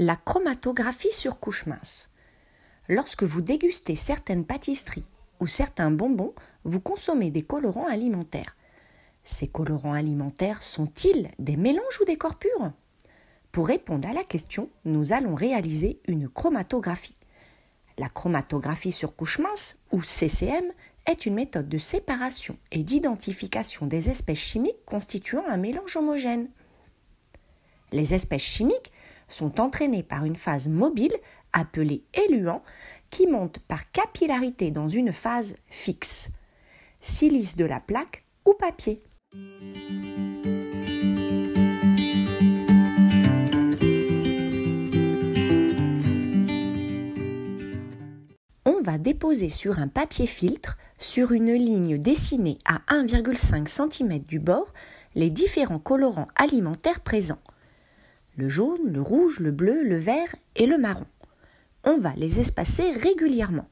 La chromatographie sur couche mince. Lorsque vous dégustez certaines pâtisseries ou certains bonbons, vous consommez des colorants alimentaires. Ces colorants alimentaires sont-ils des mélanges ou des corpures ? Pour répondre à la question, nous allons réaliser une chromatographie. La chromatographie sur couche mince, ou CCM, est une méthode de séparation et d'identification des espèces chimiques constituant un mélange homogène. Les espèces chimiques sont entraînées par une phase mobile appelée éluant qui monte par capillarité dans une phase fixe, silice de la plaque ou papier. On va déposer sur un papier filtre, sur une ligne dessinée à 1,5 cm du bord, les différents colorants alimentaires présents. Le jaune, le rouge, le bleu, le vert et le marron. On va les espacer régulièrement.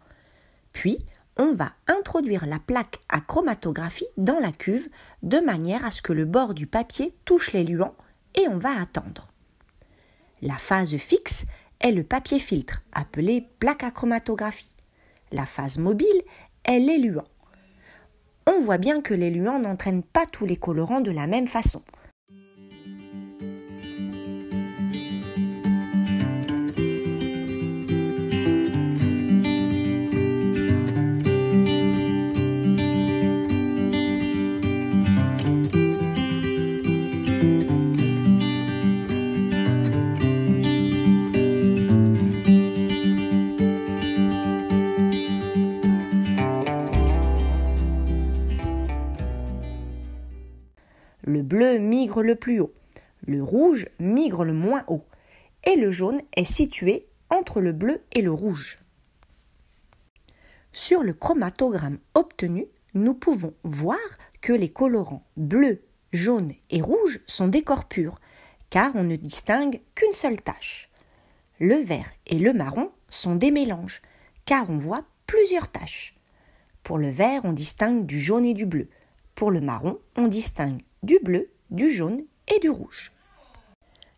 Puis, on va introduire la plaque à chromatographie dans la cuve de manière à ce que le bord du papier touche l'éluant et on va attendre. La phase fixe est le papier filtre appelé plaque à chromatographie. La phase mobile est l'éluant. On voit bien que l'éluant n'entraîne pas tous les colorants de la même façon. Le bleu migre le plus haut, le rouge migre le moins haut et le jaune est situé entre le bleu et le rouge. Sur le chromatogramme obtenu, nous pouvons voir que les colorants bleu, jaune et rouge sont des corpures, car on ne distingue qu'une seule tache. Le vert et le marron sont des mélanges, car on voit plusieurs taches. Pour le vert, on distingue du jaune et du bleu. Pour le marron, on distingue du bleu, du jaune et du rouge.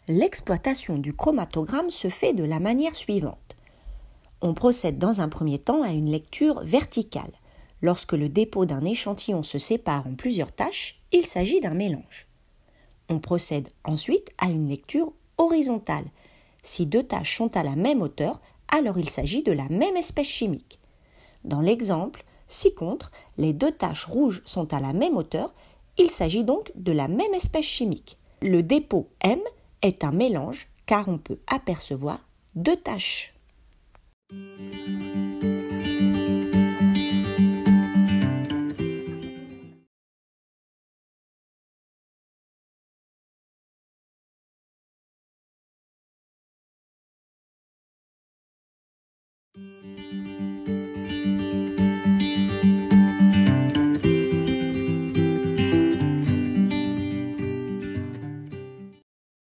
L'exploitation du chromatogramme se fait de la manière suivante. On procède dans un premier temps à une lecture verticale. Lorsque le dépôt d'un échantillon se sépare en plusieurs taches, il s'agit d'un mélange. On procède ensuite à une lecture horizontale. Si deux taches sont à la même hauteur, alors il s'agit de la même espèce chimique. Dans l'exemple ci-contre, les deux taches rouges sont à la même hauteur, il s'agit donc de la même espèce chimique. Le dépôt M est un mélange car on peut apercevoir deux taches.